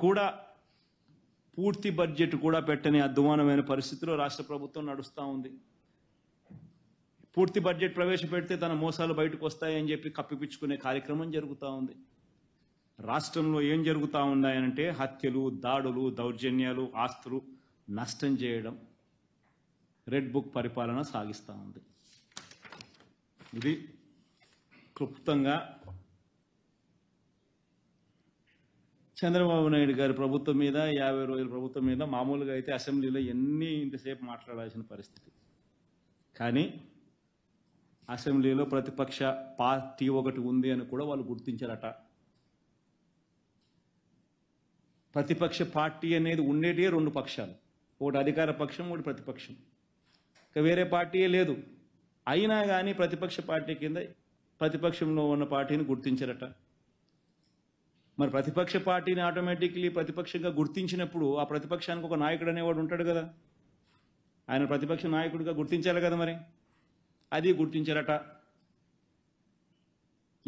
కూడా పూర్తి బడ్జెట్ కూడా పెట్టని అధ్వానమైన పరిస్థితిలో రాష్ట్ర ప్రభుత్వం నడుస్తూ ఉంది. పూర్తి బడ్జెట్ ప్రవేశపెడితే తన మోసాలు బయటకు వస్తాయని చెప్పి కప్పిపుచ్చుకునే కార్యక్రమం జరుగుతూ ఉంది. రాష్ట్రంలో ఏం జరుగుతూ ఉన్నాయనంటే హత్యలు, దాడులు, దౌర్జన్యాలు, ఆస్తులు నష్టం చేయడం, రెడ్ బుక్ పరిపాలన సాగిస్తూ ఉంది. ఇది క్లుప్తంగా చంద్రబాబు నాయుడు గారి ప్రభుత్వం మీద, 50 రోజుల ప్రభుత్వం మీద మామూలుగా అయితే అసెంబ్లీలో ఇంతసేపు మాట్లాడాల్సిన పరిస్థితి. కానీ అసెంబ్లీలో ప్రతిపక్ష పార్టీ ఒకటి ఉంది అని కూడా వాళ్ళు గుర్తించారట. ప్రతిపక్ష పార్టీ అనేది ఉండేటివే 2 పక్షాలు, ఒకటి అధికార పక్షం, ఒకటి ప్రతిపక్షం. ఇక వేరే పార్టీయే లేదు. అయినా కానీ ప్రతిపక్ష పార్టీ కింద ప్రతిపక్షంలో ఉన్న పార్టీని గుర్తించారట. మరి ప్రతిపక్ష పార్టీని ఆటోమేటిక్లీ ప్రతిపక్షంగా గుర్తించినప్పుడు ఆ ప్రతిపక్షానికి ఒక నాయకుడు అనేవాడు ఉంటాడు కదా, ఆయన ప్రతిపక్ష నాయకుడిగా గుర్తించాలి కదా. మరి అది గుర్తించారట.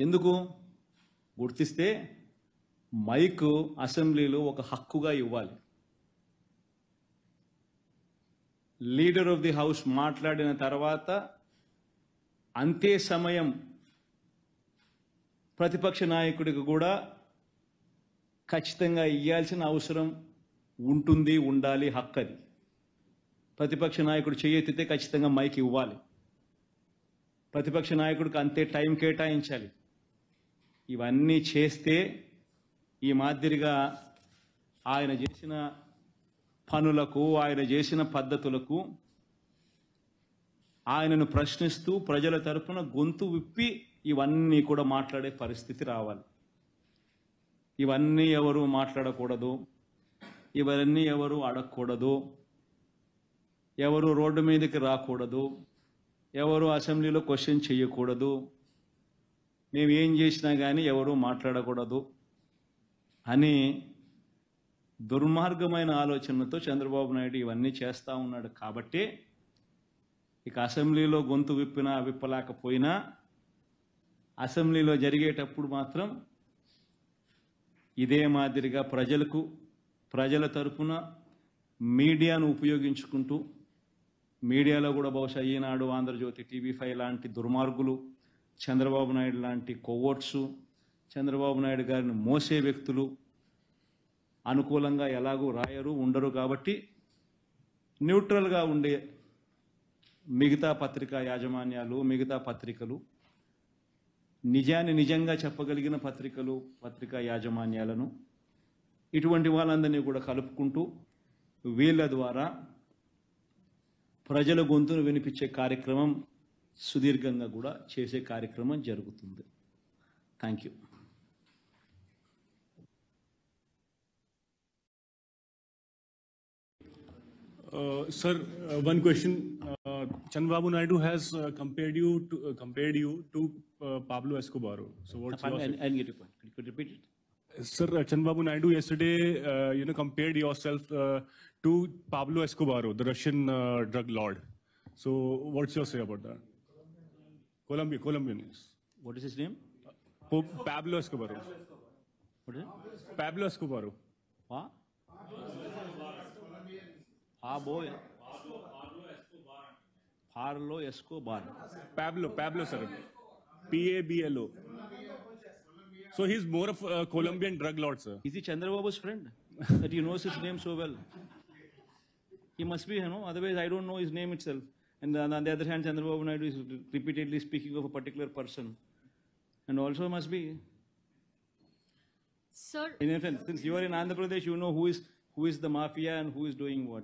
ఎందుకు గుర్తిస్తే మైక్ అసెంబ్లీలో ఒక హక్కుగా ఇవ్వాలి. లీడర్ ఆఫ్ ది హౌస్ మాట్లాడిన తర్వాత అంతే సమయం ప్రతిపక్ష నాయకుడికి కూడా ఖచ్చితంగా ఇవ్వాల్సిన అవసరం ఉంటుంది, ఉండాలి, హక్కు అది. ప్రతిపక్ష నాయకుడు చేయెత్తితే ఖచ్చితంగా మైక్ ఇవ్వాలి. ప్రతిపక్ష నాయకుడికి అంతే టైం కేటాయించాలి. ఇవన్నీ చేస్తే ఈ మాదిరిగా ఆయన చేసిన పనులకు, ఆయన చేసిన పద్ధతులకు ఆయనను ప్రశ్నిస్తూ ప్రజల తరపున గొంతు విప్పి ఇవన్నీ కూడా మాట్లాడే పరిస్థితి రావాలి. ఇవన్నీ ఎవరు మాట్లాడకూడదు, ఇవన్నీ ఎవరు అడగకూడదు, ఎవరు రోడ్డు మీదకి రాకూడదు, ఎవరు అసెంబ్లీలో క్వశ్చన్ చేయకూడదు, మేము ఏం చేసినా కానీ ఎవరు మాట్లాడకూడదు అని దుర్మార్గమైన ఆలోచనలతో చంద్రబాబు నాయుడు ఇవన్నీ చేస్తూ ఉన్నాడు. కాబట్టి ఇక అసెంబ్లీలో గొంతు విప్పినా విప్పలేకపోయినా అసెంబ్లీలో జరిగేటప్పుడు మాత్రం ఇదే మాదిరిగా ప్రజల తరపున మీడియాను ఉపయోగించుకుంటూ, మీడియాలో కూడా బహుశా ఈనాడు, ఆంధ్రజ్యోతి, TV5 లాంటి దుర్మార్గులు, చంద్రబాబు నాయుడు లాంటి కొవ్వొట్సు, చంద్రబాబు నాయుడు గారిని మోసే వ్యక్తులు అనుకూలంగా ఎలాగూ రాయరు, ఉండరు. కాబట్టి న్యూట్రల్గా ఉండే మిగతా పత్రికా యాజమాన్యాలు, మిగతా పత్రికలు, నిజాన్ని నిజంగా చెప్పగలిగిన పత్రికా యాజమాన్యాలను, ఇటువంటి వాళ్ళందరినీ కూడా కలుపుకుంటూ వీళ్ళ ద్వారా ప్రజల గొంతును వినిపించే కార్యక్రమం సుదీర్ఘంగా కూడా చేసే కార్యక్రమం జరుగుతుంది. Thank you. Sir, one question. Chandrababu Naidu has compared you to Pablo Escobar. So what's your? I didn't get your point. Could you repeat it? Sir, Chandrababu Naidu yesterday, compared yourself to Pablo Escobar, the Russian drug lord. So what's your say about that? Colombian. Yes. What is his name? Pablo Escobar. What is it? Pablo Escobar. What? Pablo Escobar. Pablo, sir. Pablo. So he's more of a Colombian drug lord, sir. Is he Chandrababu's friend? That he knows his name so well. He must be, otherwise I don't know his name itself. And on the other hand, Chandrababu Naidu is repeatedly speaking of a particular person. And also must be. Sir. In a sense, since you are in Andhra Pradesh, you know who is the mafia and who is doing what.